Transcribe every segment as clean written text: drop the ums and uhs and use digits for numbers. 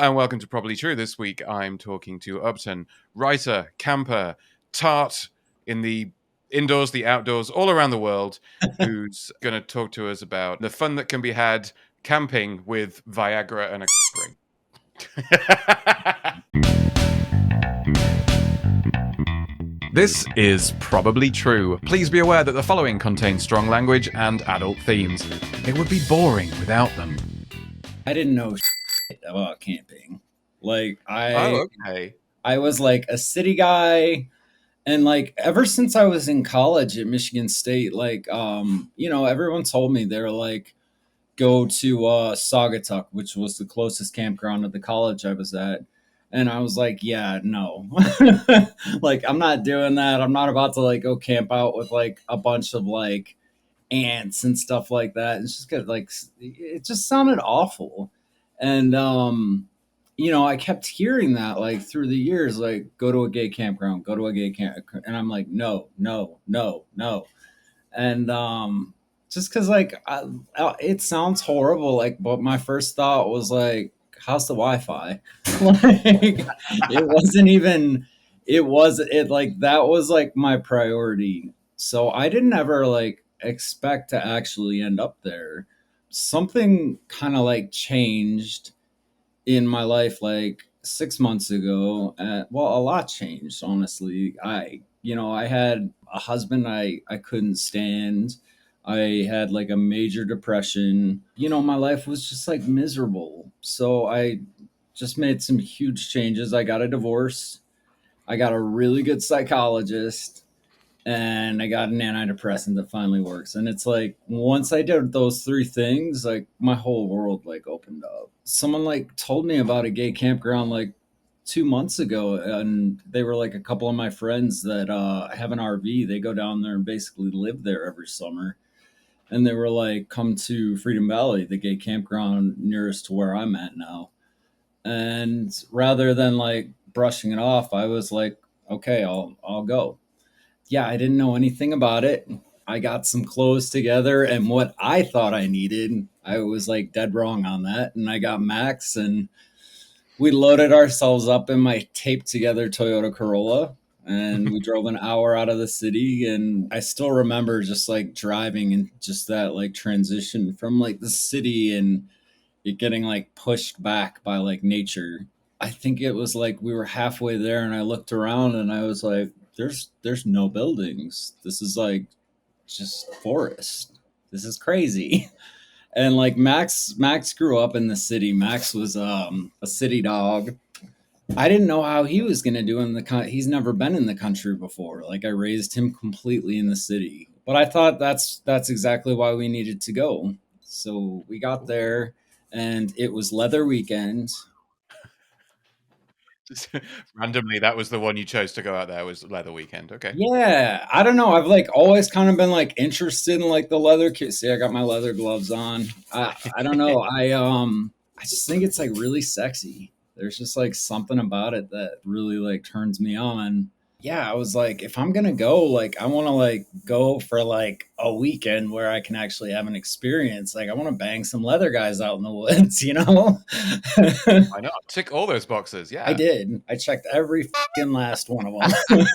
and welcome to Probably True. This week I'm talking to Upton, writer, camper, tart in the indoors, the outdoors, all around the world, who's going to talk to us about the fun that can be had camping with Viagra and a ring. This is Probably True. Please be aware that the following contains strong language and adult themes. It would be boring without them. I didn't know shit about camping. Like okay. I was like a city guy, and like ever since I was in college at Michigan State, like everyone told me they're like go to Saugatuck, which was the closest campground to the college I was at. And I was like, yeah, no. Like I'm not doing that. I'm not about to like go camp out with like a bunch of like ants and stuff like that. It's just good, like it just sounded awful. And I kept hearing that like through the years, like go to a gay campground, go to a gay camp, and I'm like, no, no, no, no. And just because like it sounds horrible, like, but my first thought was like, how's the Wi-Fi? Like it wasn't even. It like that was like my priority. So I didn't ever like expect to actually end up there. Something kind of like changed in my life like 6 months ago. Well, a lot changed, honestly. I had a husband I couldn't stand. I had like a major depression. My life was just like miserable. So I just made some huge changes. I got a divorce. I got a really good psychologist, and I got an antidepressant that finally works. And it's like once I did those three things, like my whole world like opened up. Someone like told me about a gay campground like 2 months ago, and they were like a couple of my friends that have an RV. They go down there and basically live there every summer. And they were like, come to Freedom Valley, the gay campground nearest to where I'm at now. And rather than like brushing it off, I was like, okay, I'll go. Yeah, I didn't know anything about it. I got some clothes together, and what I thought I needed, I was like dead wrong on that. And I got Max, and we loaded ourselves up in my taped together Toyota Corolla, and we drove an hour out of the city. And I still remember just like driving and just that like transition from like the city and it getting like pushed back by like nature. I think it was like we were halfway there, and I looked around and I was like, there's no buildings. This is like just forest. This is crazy. And like Max grew up in the city. Max was a city dog. I didn't know how he was gonna do in he's never been in the country before. Like I raised him completely in the city. But I thought that's exactly why we needed to go. So we got there, and it was leather weekend. Just randomly, that was the one you chose to go out there, was Leather Weekend. Okay. Yeah, I don't know. I've like always kind of been like interested in like the leather kit. See, I got my leather gloves on. I don't know. I just think it's like really sexy. There's just like something about it that really like turns me on. Yeah, I was like, if I'm gonna go, like I want to like go for like a weekend where I can actually have an experience. Like I want to bang some leather guys out in the woods, I know. Tick all those boxes. Yeah, I did. I checked every fucking last one of them.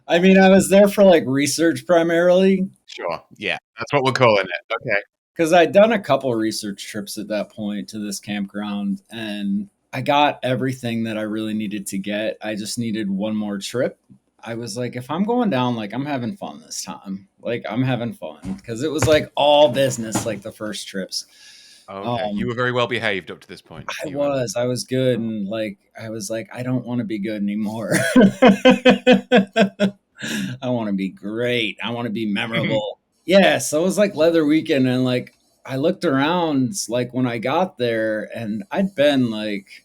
I mean, I was there for like research primarily. Sure. Yeah, that's what we're calling it. Okay. Because I'd done a couple research trips at that point to this campground, and I got everything that I really needed to get. I just needed one more trip. I was like, if I'm going down, like I'm having fun this time. Like I'm having fun because it was like all business, like the first trips. Okay. You were very well behaved up to this point. I was good. And like, I was like, I don't want to be good anymore. I want to be great. I want to be memorable. Yeah. So it was like leather weekend. And like, I looked around like when I got there, and I'd been like,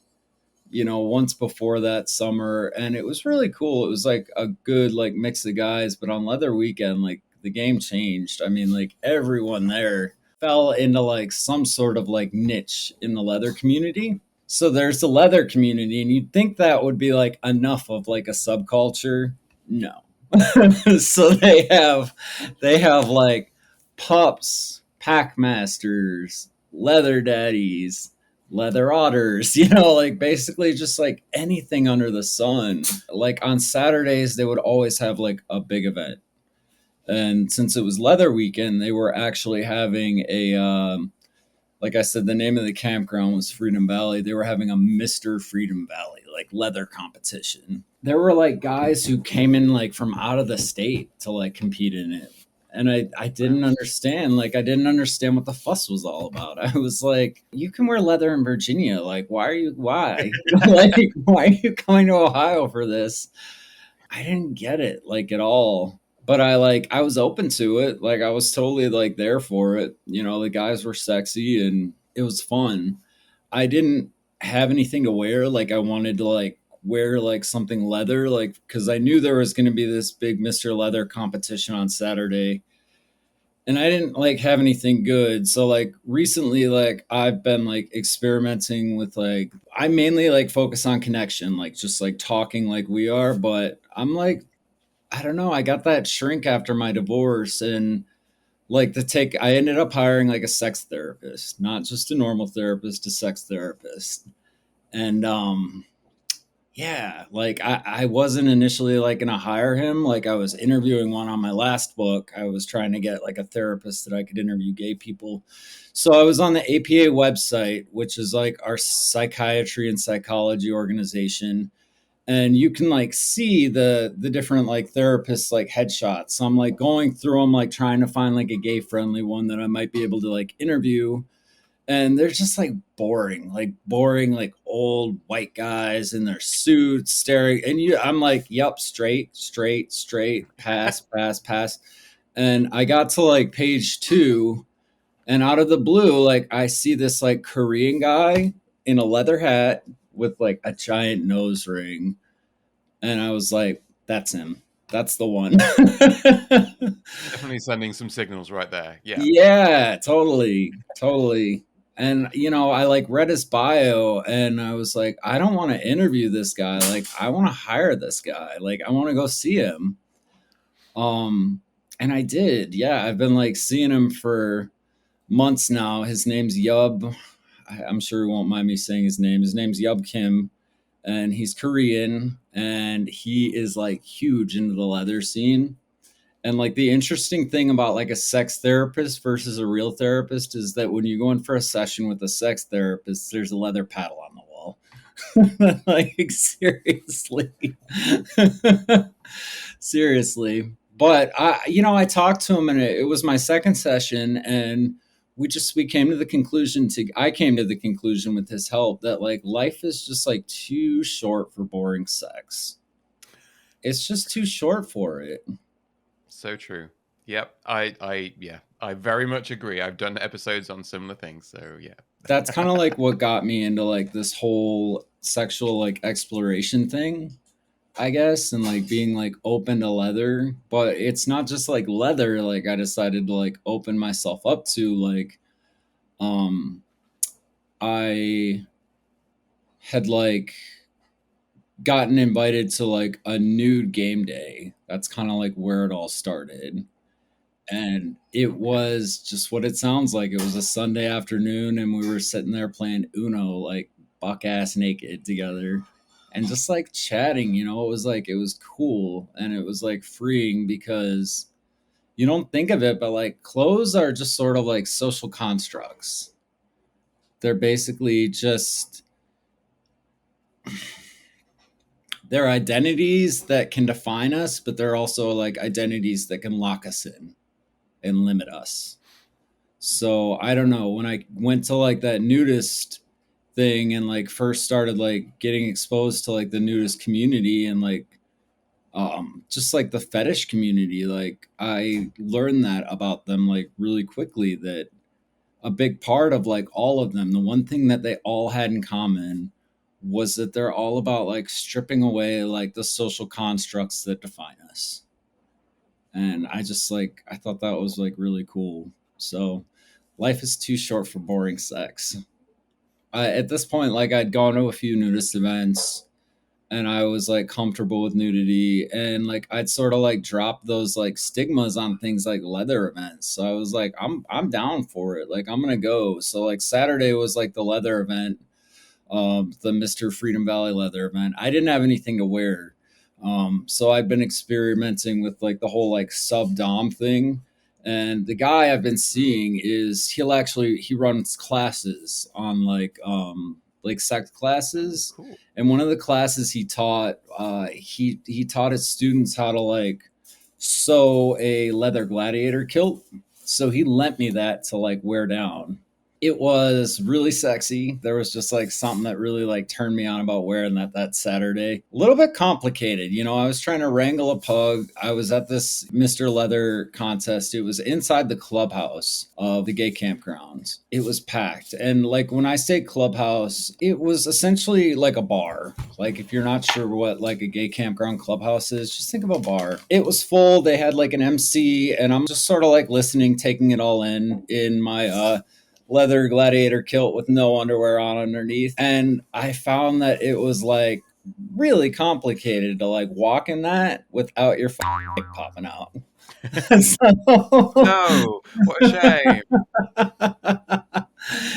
once before that summer, and it was really cool. It was like a good like mix of guys, but on leather weekend, like the game changed. I mean, like everyone there fell into like some sort of like niche in the leather community. So there's the leather community, and you'd think that would be like enough of like a subculture. No. So they have like pups, pack masters, leather daddies, leather otters, you know, like basically just like anything under the sun. Like on Saturdays, they would always have like a big event. And since it was leather weekend, they were actually having like I said, the name of the campground was Freedom Valley. They were having a Mr. Freedom Valley, like leather competition. There were like guys who came in like from out of the state to like compete in it. And I didn't understand. Like, I didn't understand what the fuss was all about. I was like, you can wear leather in Virginia. Like, why? Like, why are you coming to Ohio for this? I didn't get it like at all. But I was open to it. Like I was totally like there for it. You know, the guys were sexy and it was fun. I didn't have anything to wear. Like I wanted to like wear like something leather, like because I knew there was going to be this big Mr. Leather competition on Saturday, and I didn't like have anything good. So like recently, like I've been like experimenting with like I mainly like focus on connection, like just like talking like we are. But I'm like I don't know. I got that shrink after my divorce, and like I ended up hiring like a sex therapist, not just a normal therapist, a sex therapist. And yeah, like I wasn't initially like gonna hire him. Like I was interviewing one on my last book. I was trying to get like a therapist that I could interview gay people. So I was on the APA website, which is like our psychiatry and psychology organization, and you can like see the different like therapists like headshots. So I'm like going through them, like trying to find like a gay friendly one that I might be able to like interview, and they're just like boring like old white guys in their suits staring, and I'm like, yep, straight, pass. And I got to like page 2, and out of the blue, like I see this like Korean guy in a leather hat with like a giant nose ring, and I was like, that's him. That's the one. Definitely sending some signals right there. Yeah. Yeah, totally. And you know, I like read his bio and I was like, I don't want to interview this guy. Like, I want to hire this guy. Like, I want to go see him. Um, and I did. Yeah, I've been like seeing him for months now. His name's Yub. I'm sure he won't mind me saying his name. His name's Yub Kim, and he's Korean, and he is like huge into the leather scene. And like the interesting thing about like a sex therapist versus a real therapist is that when you go in for a session with a sex therapist, there's a leather paddle on the wall. Like seriously. Seriously. But I talked to him, and it was my second session, and we came to the conclusion I came to the conclusion with his help that like life is just like too short for boring sex. It's just too short for it. So true. Yep. I very much agree. I've done episodes on similar things. So yeah. That's kind of like what got me into like this whole sexual like exploration thing, I guess, and like being like open to leather. But it's not just like leather. Like I decided to like open myself up to like um I had like gotten invited to like a nude game day. That's kind of like where it all started. And it was just what it sounds like. It was a Sunday afternoon, and we were sitting there playing Uno, like buck ass naked together, and just like chatting. You know, it was cool, and it was like freeing because you don't think of it, but like clothes are just sort of like social constructs. They're basically just they're identities that can define us, but they're also like identities that can lock us in and limit us. So I don't know. When I went to like that nudist thing and like first started like getting exposed to like the nudist community and like just like the fetish community, like I learned that about them like really quickly, that a big part of like all of them, the one thing that they all had in common was that they're all about like stripping away like the social constructs that define us. And I thought that was like really cool. So life is too short for boring sex. At this point, like I'd gone to a few nudist events, and I was like comfortable with nudity, and like I'd sort of like drop those like stigmas on things like leather events. So I was like, I'm down for it. Like I'm gonna go. So like Saturday was like the leather event, the Mr. Freedom Valley leather event. I didn't have anything to wear. So I've been experimenting with like the whole like sub dom thing. And the guy I've been seeing is he runs classes on like sex classes. Cool. And one of the classes he taught, he taught his students how to like sew a leather gladiator kilt. So he lent me that to like wear down. It was really sexy. There was just like something that really like turned me on about wearing that Saturday. A little bit complicated, you know. I was trying to wrangle a pug. I was at this Mr. Leather contest. It was inside the clubhouse of the Gay Campground. It was packed, and like when I say clubhouse, it was essentially like a bar. Like if you're not sure what like a gay campground clubhouse is, just think of a bar. It was full. They had like an MC, and I'm just sort of like listening, taking it all in my leather gladiator kilt with no underwear on underneath. And I found that it was like really complicated to like walk in that without your dick popping out. So, No, what a shame.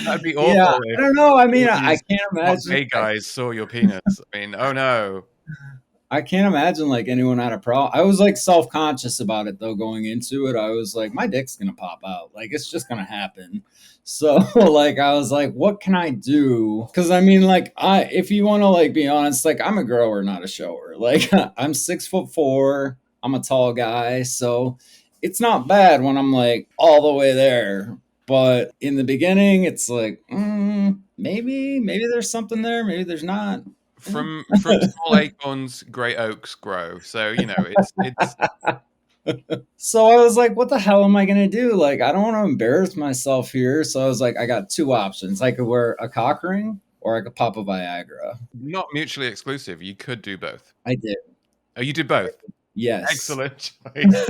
That'd be yeah, awful I if don't know. I all mean, I these can't hot imagine. gay guys saw your penis. I mean, oh no. I can't imagine like anyone had a problem. I was like self conscious about it though going into it. I was like, my dick's gonna pop out. Like it's just gonna happen. So like I was like, what can I do? Because I mean, like if you want to like be honest, like I'm a grower, not a shower. Like I'm 6'4". I'm a tall guy, so it's not bad when I'm like all the way there. But in the beginning, it's like maybe there's something there, maybe there's not. From small acorns, great oaks grow. So you know, it's So I was like, what the hell am I going to do? Like, I don't want to embarrass myself here. So I was like, I got two options. I could wear a cock ring or I could pop a Viagra. not mutually exclusive. You could do both. I did. Oh, you did both. Yes. Excellent choice.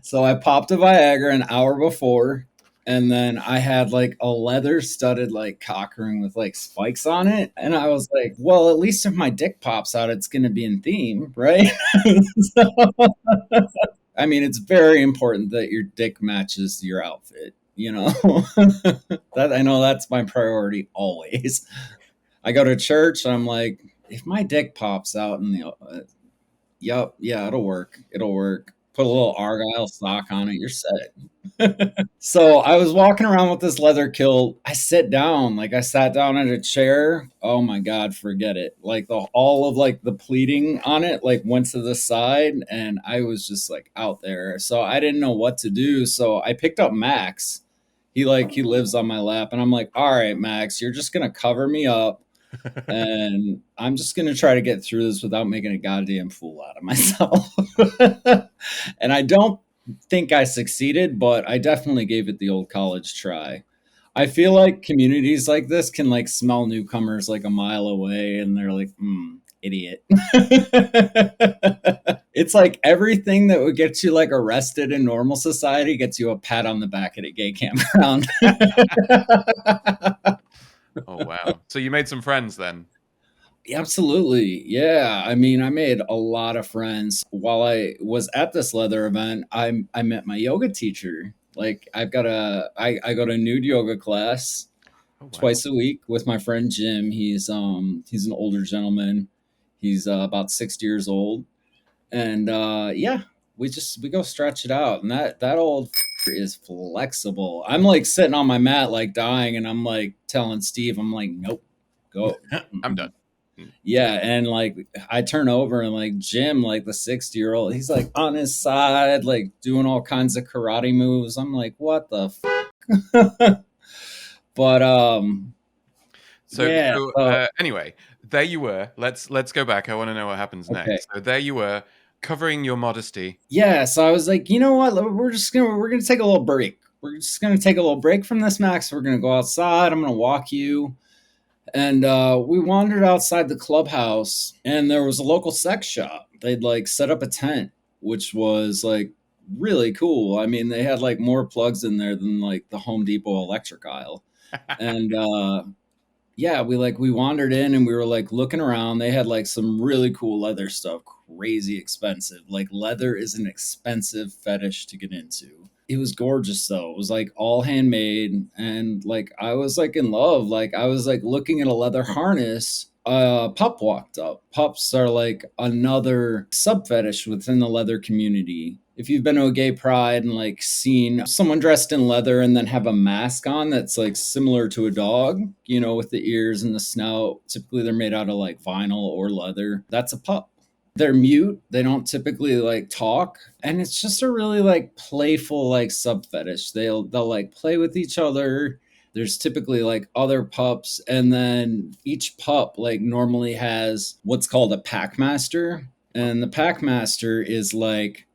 So I popped a Viagra an hour before. And then I had like a leather studded like cock ring with like spikes on it. And I was like, well, at least if my dick pops out, it's going to be in theme, right? So, I mean, it's very important that your dick matches your outfit. You know, that I know that's my priority always. I go to church. I'm like, if my dick pops out in the, yep, yeah, it'll work. It'll work. Put a little argyle sock on it. You're set. So I was walking around with this leather kilt. I sit down, like I sat down at a chair. Oh my God, forget it. Like all of like the pleating on it, like went to the side and I was just like out there. So I didn't know what to do. So I picked up Max. He lives on my lap and I'm like, all right, Max, you're just going to cover me up and I'm just going to try to get through this without making a goddamn fool out of myself. And I don't think I succeeded, but I definitely gave it the old college try. I feel like communities like this can like smell newcomers like a mile away and they're like, idiot. It's like everything that would get you like arrested in normal society gets you a pat on the back at a gay campground. Oh wow. So you made some friends then? Absolutely. Yeah. I mean, I made a lot of friends while I was at this leather event. I met my yoga teacher. Like I go to nude yoga class Oh wow. twice a week with my friend Jim. He's an older gentleman. He's about 60 years old. And yeah, we go stretch it out. And that old is flexible. I'm like sitting on my mat like dying and I'm like telling Steve, I'm like, nope, go. I'm done. Yeah, and like I turn over and like Jim, like the 60-year-old, he's like on his side, like doing all kinds of karate moves. I'm like, what the but So, yeah, so anyway, there you were. Let's go back. I want to know what happens okay. next. So there you were, covering your modesty. Yeah, so I was like, you know what? We're gonna take a little break. We're just gonna take a little break from this, Max. We're gonna go outside. I'm gonna walk you. And we wandered outside the clubhouse, and there was a local sex shop. They'd like set up a tent, which was like really cool. I mean, they had like more plugs in there than like the Home Depot electric aisle. And yeah, we wandered in and we were like looking around. They had like some really cool leather stuff, crazy expensive. Like leather is an expensive fetish to get into. It was gorgeous though. It was like all handmade, and like I was like in love. Like I was like looking at a leather harness. A pup walked up. Pups are like another sub fetish within the leather community. If you've been to a gay pride and like seen someone dressed in leather and then have a mask on that's like similar to a dog, you know, with the ears and the snout, typically they're made out of like vinyl or leather. That's a pup. They're mute. They don't typically like talk, and it's just a really like playful like sub fetish. They'll like play with each other. There's typically like other pups, and then each pup like normally has what's called a pack master, and the pack master is like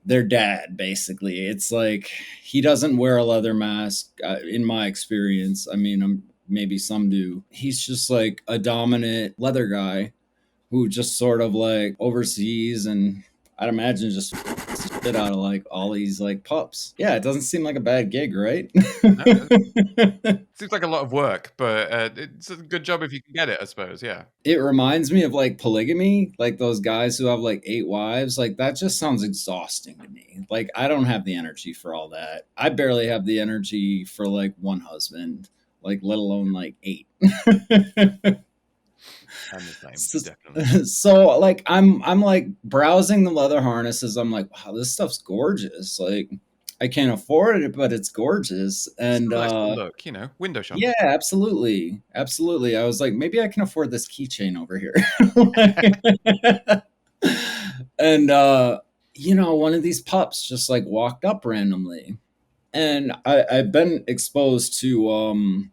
their dad basically. It's like he doesn't wear a leather mask, in my experience. I mean, maybe some do. He's just like a dominant leather guy who just sort of like oversees, and I'd imagine just shit out of like all these like pups. Yeah, it doesn't seem like a bad gig, right? No, seems like a lot of work, but it's a good job if you can get it, I suppose. Yeah. It reminds me of like polygamy, like those guys who have like 8 wives. Like that just sounds exhausting to me. Like I don't have the energy for all that. I barely have the energy for like one husband, like let alone like eight. I'm the same, so, definitely. so like I'm like browsing the leather harnesses. I'm like, wow, this stuff's gorgeous. Like I can't afford it, but it's gorgeous. It's And a nice little look, window yeah, shopping. absolutely. Absolutely. I was like, maybe I can afford this keychain over here. And one of these pups just like walked up randomly. And I've been exposed to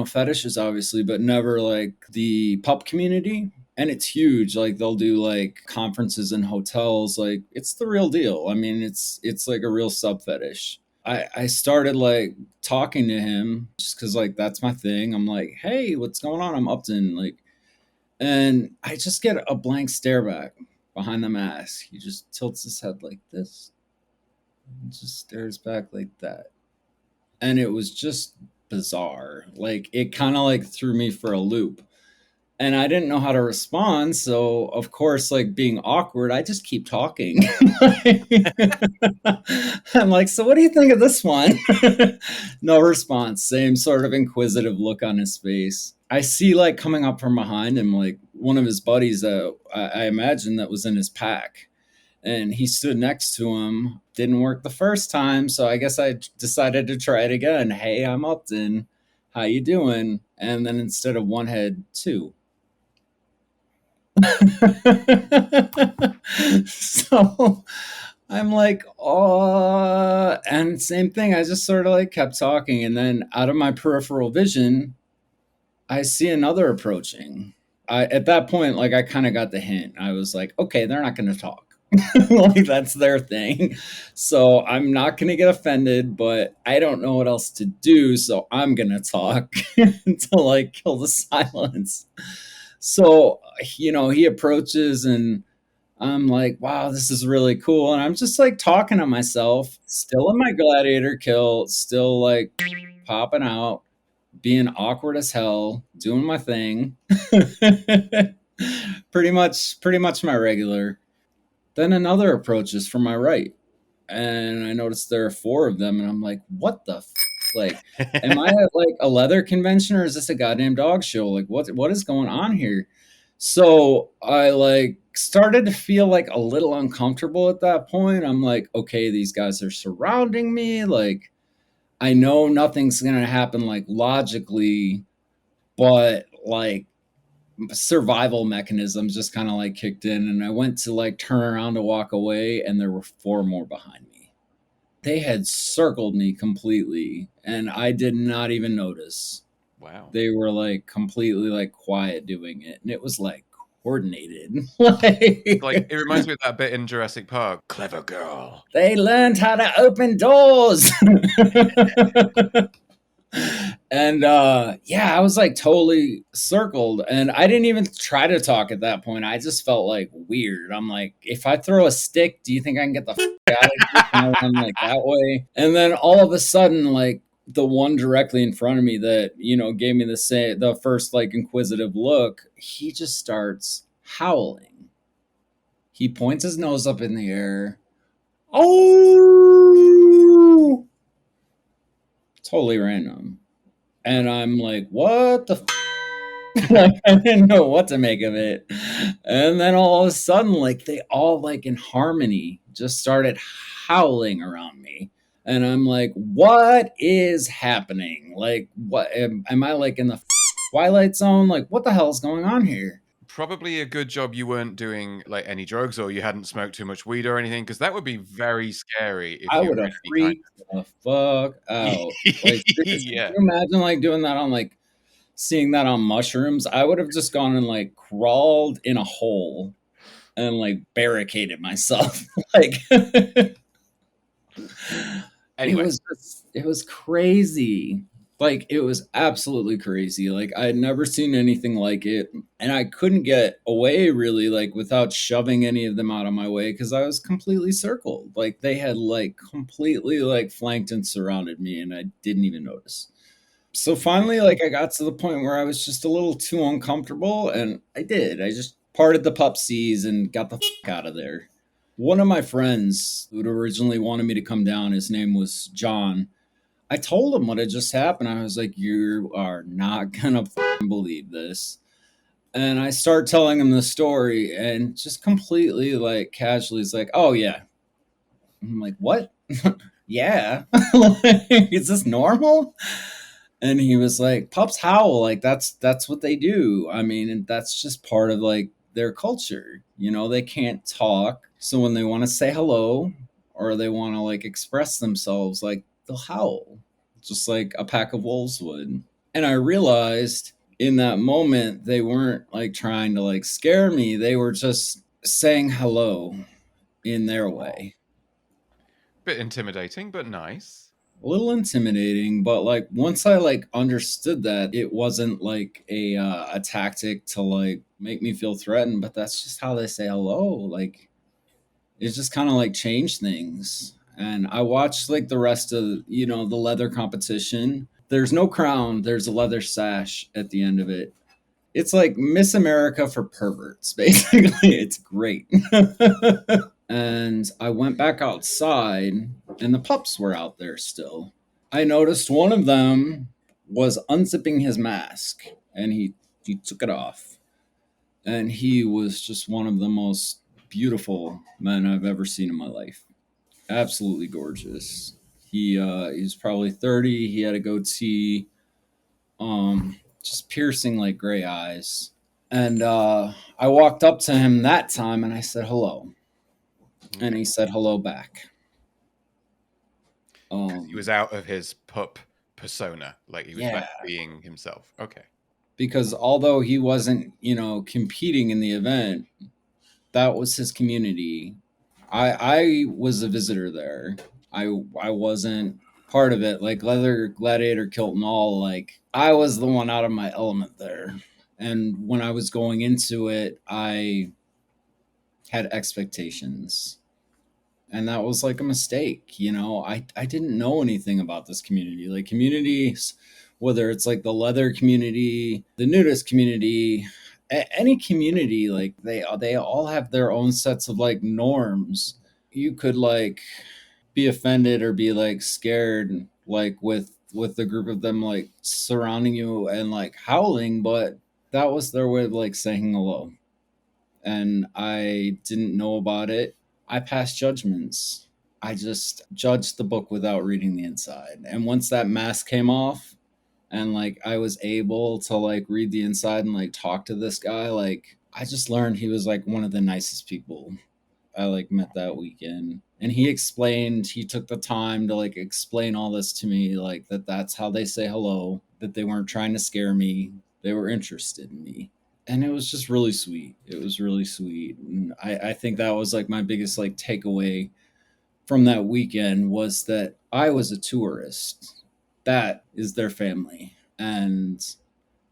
fetishes obviously, but never like the pup community. And it's huge. Like they'll do like conferences in hotels. Like it's the real deal. I mean, it's like a real sub fetish. I started like talking to him just because like that's my thing. I'm like, hey, what's going on? I'm Upton. Like, and I just get a blank stare back behind the mask. He just tilts his head like this and just stares back like that. And it was just bizarre. Like it kind of like threw me for a loop. And I didn't know how to respond, so of course, like being awkward, I just keep talking. I'm like, so what do you think of this one? No response. Same sort of inquisitive look on his face. I see like coming up from behind him, like one of his buddies that I imagine that was in his pack, and he stood next to him. Didn't work the first time, so I guess I decided to try it again. Hey, I'm Upton. How you doing? And then instead of one head, two. So I'm like, oh, and same thing. I just sort of like kept talking, and then out of my peripheral vision, I see another approaching. At that point, like I kind of got the hint. I was like, okay, they're not going to talk. Like that's their thing. So I'm not going to get offended, but I don't know what else to do. So I'm going to talk to like kill the silence. So, he approaches and I'm like, wow, this is really cool. And I'm just like talking to myself, still in my gladiator kilt, still like popping out, being awkward as hell, doing my thing. Pretty much my regular. Then another approaches from my right. And I noticed there are four of them. And I'm like, what the like, am I at like a leather convention or is this a goddamn dog show? Like what is going on here? So I like started to feel like a little uncomfortable at that point. I'm like, okay, these guys are surrounding me. Like I know nothing's gonna happen like logically, but like survival mechanisms just kind of like kicked in, and I went to like turn around to walk away and there were four more behind me. They had circled me completely and I did not even notice. Wow. They were like completely like quiet doing it, and it was like coordinated. Like It reminds me of that bit in Jurassic Park. Clever girl. they learned how to open doors. And yeah, I was like totally circled, and I didn't even try to talk at that point. I just felt like weird. I'm like, if I throw a stick, do you think I can get the out of here? Can I run like that way? And then all of a sudden, like the one directly in front of me that, gave me the first like inquisitive look, he just starts howling. He points his nose up in the air. Oh, totally random. And I'm like, what the like, I didn't know what to make of it. And then all of a sudden, like they all like in harmony just started howling around me. And I'm like, what is happening? Like, what am I like in the Twilight Zone? Like, what the hell is going on here? Probably a good job you weren't doing like any drugs or you hadn't smoked too much weed or anything, because that would be very scary if I you would were have in any kind freaked the fuck of out. Like, seriously, can yeah. you imagine like doing that on like seeing that on mushrooms? I would have just gone and like crawled in a hole and like barricaded myself. Like Anyway, it was crazy. Like it was absolutely crazy. Like I had never seen anything like it, and I couldn't get away really like without shoving any of them out of my way because I was completely circled. Like they had like completely like flanked and surrounded me, and I didn't even notice. So finally, like I got to the point where I was just a little too uncomfortable, and I did. I just parted the pupsies and got the out of there. One of my friends who'd originally wanted me to come down, his name was John. I told him what had just happened. I was like, "You are not gonna believe this." And I start telling him the story, and just completely like casually, he's like, "Oh yeah." I'm like, "What?" Yeah. Like, is this normal? And he was like, pups howl, like that's what they do. I mean, and that's just part of like their culture. They can't talk, so when they want to say hello or they want to like express themselves, like they'll howl just like a pack of wolves would. And I realized in that moment they weren't like trying to like scare me, they were just saying hello in their way. bit intimidating, but nice. A little intimidating, but like once I like understood that it wasn't like a tactic to like make me feel threatened, but that's just how they say hello. Like it just kind of like changed things. And I watched like the rest of the leather competition. There's no crown, there's a leather sash at the end of it. It's like Miss America for perverts, basically. It's great. And I went back outside, and the pups were out there still. I noticed one of them was unzipping his mask, and he took it off, and he was just one of the most beautiful men I've ever seen in my life. Absolutely gorgeous. He's probably 30. He had a goatee, just piercing like gray eyes. And I walked up to him that time and I said hello, and Okay. he said hello back. He was out of his pup persona, like he was Yeah, back being himself. Okay. because although he wasn't, competing in the event, that was his community. I was a visitor there. I wasn't part of it. Like leather gladiator kilt and all. Like I was the one out of my element there. And when I was going into it, I had expectations, and that was like a mistake. I didn't know anything about this community. Like communities, whether it's like the leather community, the nudist community, any community, like they all have their own sets of like norms. You could like be offended or be like scared, like with the group of them like surrounding you and like howling, but that was their way of like saying hello, and I didn't know about it. I passed judgments. I just judged the book without reading the inside. And once that mask came off and like I was able to like read the inside and like talk to this guy, like I just learned he was like one of the nicest people I like met that weekend. And he took the time to like explain all this to me, like that's how they say hello, that they weren't trying to scare me. They were interested in me, and it was just really sweet. It was really sweet. And I think that was like my biggest like takeaway from that weekend was that I was a tourist. That is their family. And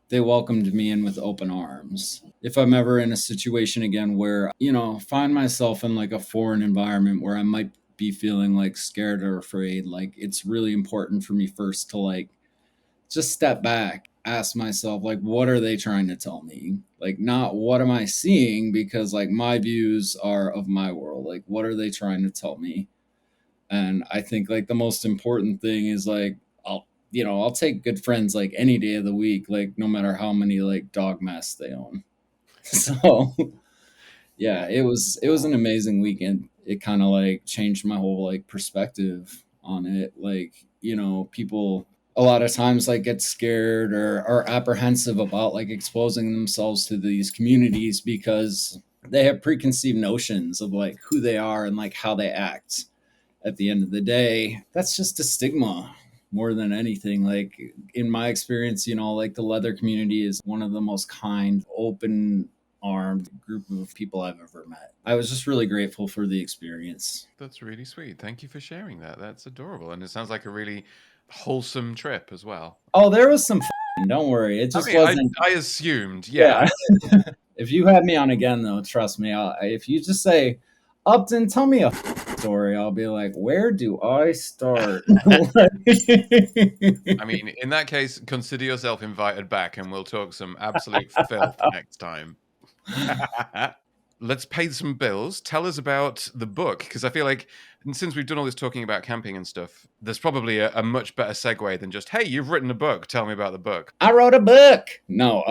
they welcomed me in with open arms. If I'm ever in a situation again where, find myself in like a foreign environment where I might be feeling like scared or afraid, like it's really important for me first to like just step back, ask myself, like, what are they trying to tell me? Like, not what am I seeing, because like my views are of my world. Like, what are they trying to tell me? And I think like the most important thing is like, I'll take good friends like any day of the week, like no matter how many like dog masks they own. So yeah, it was an amazing weekend. It kind of like changed my whole like perspective on it. Like, people a lot of times like get scared or are apprehensive about like exposing themselves to these communities because they have preconceived notions of like who they are and like how they act. At the end of the day, that's just a stigma more than anything. Like in my experience, like the leather community is one of the most kind, open armed group of people I've ever met. I was just really grateful for the experience. That's really sweet. Thank you for sharing that. That's adorable. And it sounds like a really wholesome trip as well. Oh, there was some don't worry. It I just mean, wasn't. I assumed, yeah. Yeah. If you had me on again, though, trust me, if you just say, Upton, tell me a story, I'll be like, where do I start? I mean, in that case, consider yourself invited back and we'll talk some absolute filth next time. Let's pay some bills. Tell us about the book, because I feel like since we've done all this talking about camping and stuff, there's probably a much better segue than just, hey, you've written a book. Tell me about the book. I wrote a book. No,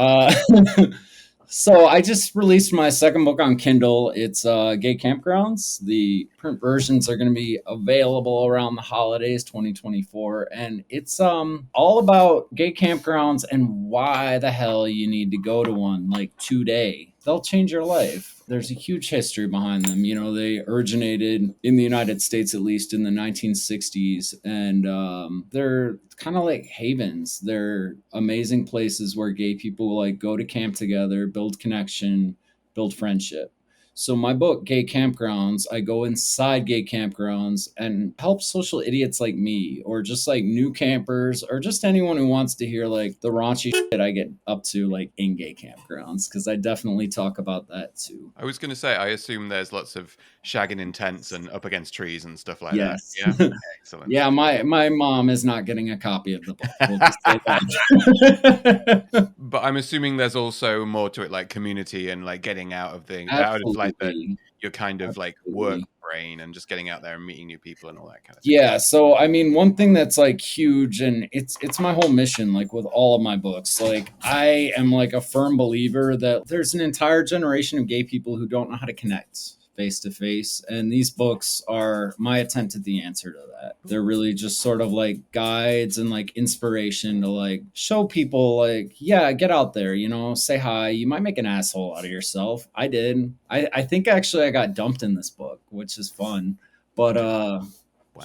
so I just released my second book on Kindle. It's Gay Campgrounds. The print versions are going to be available around the holidays 2024, and it's all about gay campgrounds and why the hell you need to go to one like today. They'll change your life. There's a huge history behind them. They originated in the United States, at least in the 1960s, and they're kind of like havens. They're amazing places where gay people like go to camp together, build connection, build friendship. So my book, Gay Campgrounds, I go inside gay campgrounds and help social idiots like me, or just like new campers, or just anyone who wants to hear like the raunchy shit I get up to like in gay campgrounds, because I definitely talk about that too. I was going to say, I assume there's lots of shagging in tents and up against trees and stuff like that. Yes. Yeah, excellent. Yeah, my mom is not getting a copy of the book. We'll just say that. But I'm assuming there's also more to it, like community and like getting out of like Absolutely. your kind of like work Absolutely. brain and just getting out there and meeting new people and all that kind of thing. Yeah, so I mean, one thing that's like huge, and it's my whole mission, like with all of my books. Like I am like a firm believer that there's an entire generation of gay people who don't know how to connect face to face, and these books are my attempt at the answer to that. They're really just sort of like guides and like inspiration to like show people like, yeah, get out there, say hi. You might make an asshole out of yourself. I did. I think actually I got dumped in this book, which is fun. But Wow.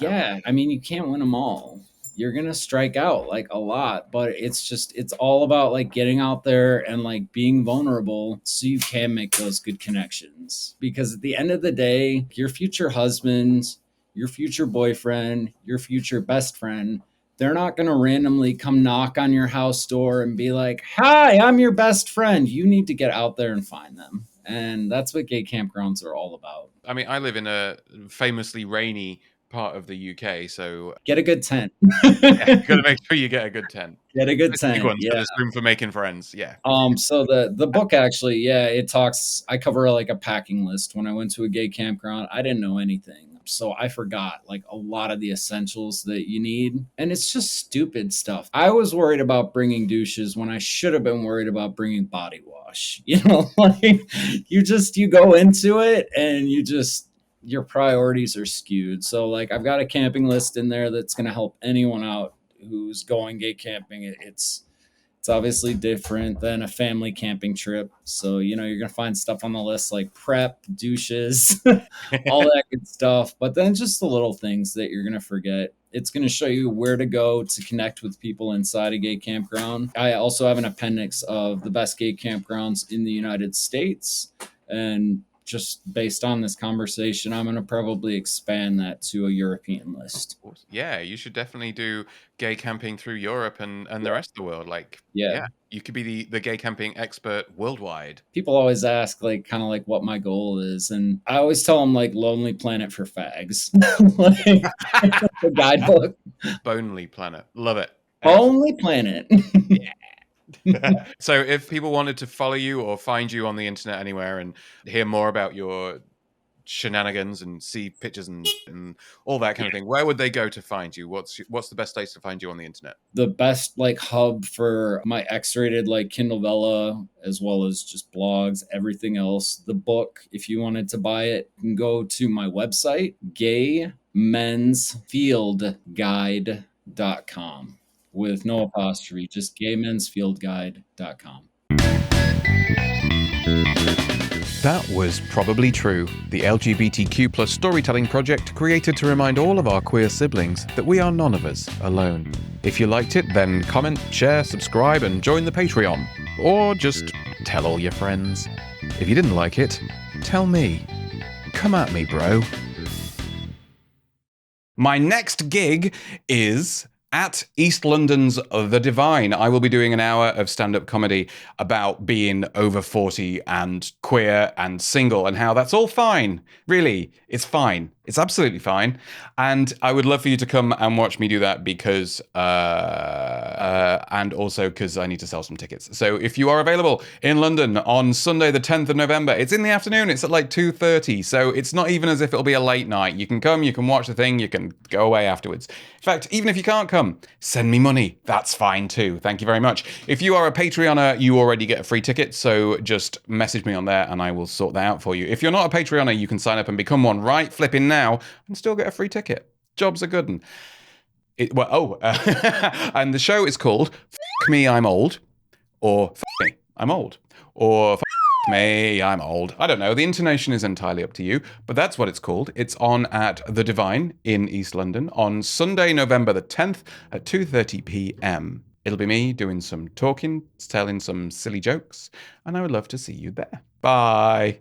yeah, I mean, you can't win them all. You're going to strike out like a lot, but it's all about like getting out there and like being vulnerable so you can make those good connections. Because at the end of the day, your future husband, your future boyfriend, your future best friend, they're not going to randomly come knock on your house door and be like, "Hi, I'm your best friend." You need to get out there and find them. And that's what gay campgrounds are all about. I mean, I live in a famously rainy part of the UK, so Get a good tent. yeah, gotta make sure you get a good tent. Get a good It's a big tent. one, so Yeah. there's room for making friends. Yeah. So the book actually, yeah, it talks. I cover like a packing list. When I went to a gay campground, I didn't know anything, so I forgot like a lot of the essentials that you need, and it's just stupid stuff. I was worried about bringing douches when I should have been worried about bringing body wash. Like you go into it and your priorities are skewed. So like I've got a camping list in there that's going to help anyone out who's going gay camping. It's obviously different than a family camping trip. So, you're going to find stuff on the list like prep, douches, all that good stuff. But then just the little things that you're going to forget. It's going to show you where to go to connect with people inside a gay campground. I also have an appendix of the best gay campgrounds in the United States and just based on this conversation, I'm going to probably expand that to a European list. Yeah, you should definitely do gay camping through Europe and the rest of the world. Like, Yeah. yeah, you could be the gay camping expert worldwide. People always ask, like, kind of like what my goal is. And I always tell them, like, Lonely Planet for Fags. Like, the guidebook. Bonely Planet. Love it. Only Planet. So if people wanted to follow you or find you on the internet anywhere and hear more about your shenanigans and see pictures and all that kind of thing, where would they go to find you? What's the best place to find you on the internet? The best like hub for my X-rated like Kindle Vella, as well as just blogs, everything else. The book, if you wanted to buy it, you can go to my website, gaymensfieldguide.com, with no apostrophe, just gaymensfieldguide.com. That was Probably True, the LGBTQ plus storytelling project created to remind all of our queer siblings that we are none of us alone. If you liked it, then comment, share, subscribe, and join the Patreon. Or just tell all your friends. If you didn't like it, tell me. Come at me, bro. My next gig is at East London's The Divine. I will be doing an hour of stand-up comedy about being over 40 and queer and single and how that's all fine. Really, it's fine. It's absolutely fine. And I would love for you to come and watch me do that because, and also because I need to sell some tickets. So if you are available in London on Sunday, the 10th of November, it's in the afternoon. It's at like 2:30. So it's not even as if it'll be a late night. You can come, you can watch the thing, you can go away afterwards. In fact, even if you can't come, send me money. That's fine too. Thank you very much. If you are a Patreoner, you already get a free ticket. So just message me on there and I will sort that out for you. If you're not a Patreoner, you can sign up and become one right flipping now and still get a free ticket. Jobs are good. And and the show is called F Me, I'm Old, or F Me, I'm Old, or F Me, I'm Old. I don't know. The intonation is entirely up to you, but that's what it's called. It's on at The Divine in East London on Sunday, November the 10th at 2:30 p.m. It'll be me doing some talking, telling some silly jokes, and I would love to see you there. Bye.